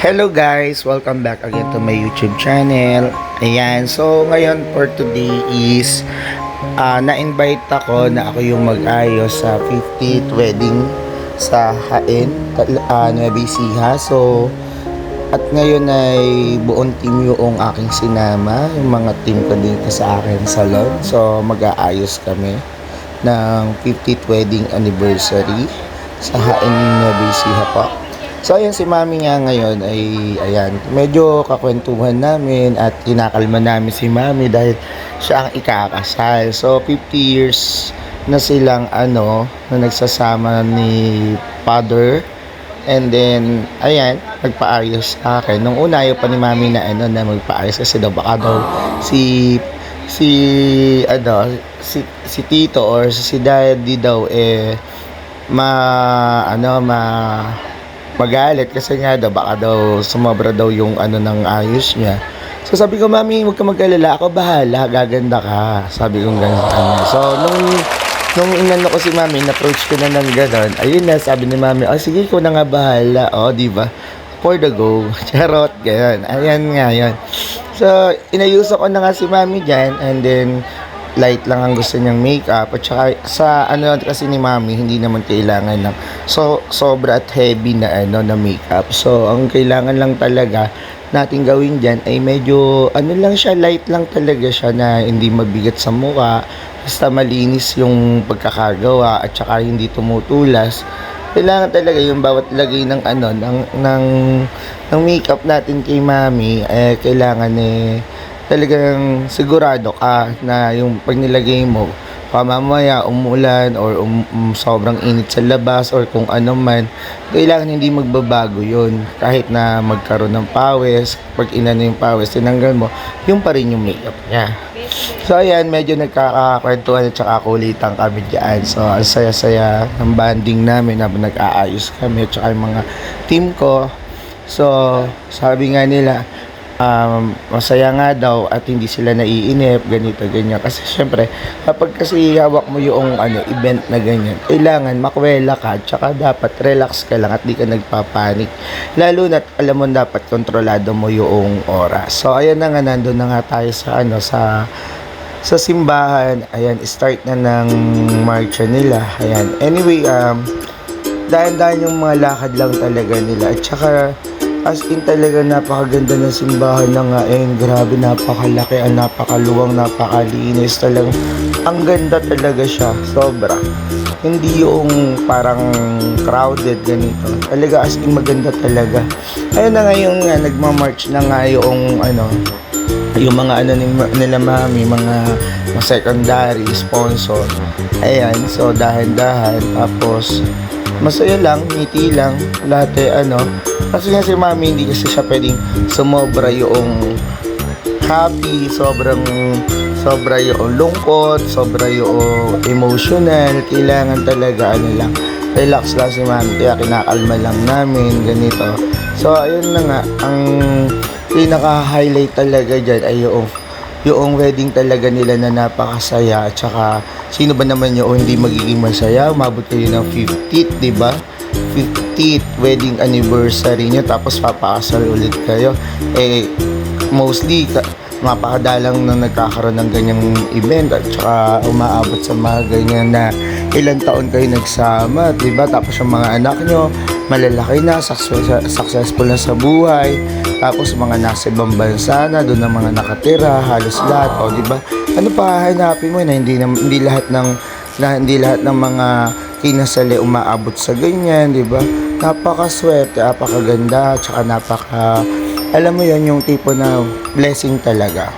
Hello guys! Welcome back again to my YouTube channel. Ayan, so ngayon for today is na-invite ako na ako yung mag-ayos sa 50th wedding sa Hain, Nueva Ecija. So, at ngayon ay buong team yung aking sinama, yung mga team ko dito sa akin salon. So, mag-aayos kami ng 50th wedding anniversary sa Hain, Nueva Ecija po. So, ayan, si Mami nga ngayon ay, ayan, medyo kakwentuhan namin at kinakalma namin si Mami dahil siya ang ikakasal. So, 50 years na silang, na nagsasama ni Father. And then, ayan, nagpaayos sa akin. Nung una, ayaw pa ni Mami na, na magpaayos kasi daw baka daw si Tito or si Daddy daw, magalit kasi nga daw baka daw sumobra daw yung ng ayos niya. So sabi ko, Mami, huwag ka mag-alala, ako bahala, gaganda ka. Sabi ko ganun. So nung inano ko si Mami, na-approach ko na ng ganon, ayun na, sabi ni Mami, sige ko na nga bahala. Di ba? For the go. Charot, ganyan. Ayan nga yun. So inayuso ko na nga si Mami dyan, and then light lang ang gusto niyang makeup, at saka sa kasi ni Mami hindi naman kailangan ng sobra at heavy na na makeup. So ang kailangan lang talaga natin gawin diyan ay medyo lang siya, light lang talaga siya na hindi mabigat sa mukha, basta malinis yung pagkakagawa at saka hindi tumutulas. Kailangan talaga yung bawat lagay ng ng makeup natin kay Mami kailangan talagang sigurado ka na yung pag nilagay mo, mamaya umulan or sobrang init sa labas or kung ano man, kailangan hindi magbabago yun. Kahit na magkaroon ng pawis, pag inano yung pawis, tinanggal mo, yung pa rin yung makeup niya. So ayan, medyo nagkakakwentuhan at saka kulitan kami dyan. So ang saya-saya ng banding namin habang nag-aayos kami at saka yung mga team ko. So sabi nga nila, masaya nga daw at hindi sila naiinip, ganito, ganyan. Kasi syempre, kapag kasi hawak mo yung event na ganyan, kailangan makwela ka, tsaka dapat relax ka lang at di ka nagpapanik. Lalo na't alam mo dapat kontrolado mo yung oras. So, ayan na nga, nandun na nga tayo sa simbahan. Ayan, start na ng marcha nila. Ayan, anyway, dahan-dahan yung mga lakad lang talaga nila. At saka, as in talaga napakaganda ng simbahan na nga, grabe, napakalaki, napakaluwang, napakalinis talaga. Ang ganda talaga siya, sobra. Hindi yung parang crowded ganito. Talaga as in maganda talaga. Ayun na nga yung nagmamarch na nga yung yung mga nila Mami, mga secondary sponsor. Ayan, so dahan-dahan, tapos masaya lang, ngiti lang, lahat kasi nga si Mami hindi kasi siya pwedeng sumobra yung happy, sobra yung lungkot, sobra yung emotional. Kailangan talaga lang, relax lang si Mami, kaya kinakalma lang namin, ganito. So ayun na nga, ang pinaka-highlight talaga dyan ay yung wedding talaga nila na napakasaya. At saka sino ba naman yung hindi magiging masaya, umabot kayo ng 50th, diba? 50th wedding anniversary nyo, tapos papakasal ulit kayo. Mostly mapakadalang na nagkakaroon ng ganyang event at saka umaabot sa mga ganyan na ilang taon kayo nagsama, diba? Tapos yung mga anak nyo malalaki na, successful na sa buhay, tapos mga nasa ibang bansa na, doon ang mga nakatira, halos lahat, diba? Ano pa hahanapin mo na hindi lahat ng mga kinasali umaabot sa ganyan, diba? Napakaswerte, napakaganda, tsaka alam mo yon, yung tipo na blessing talaga.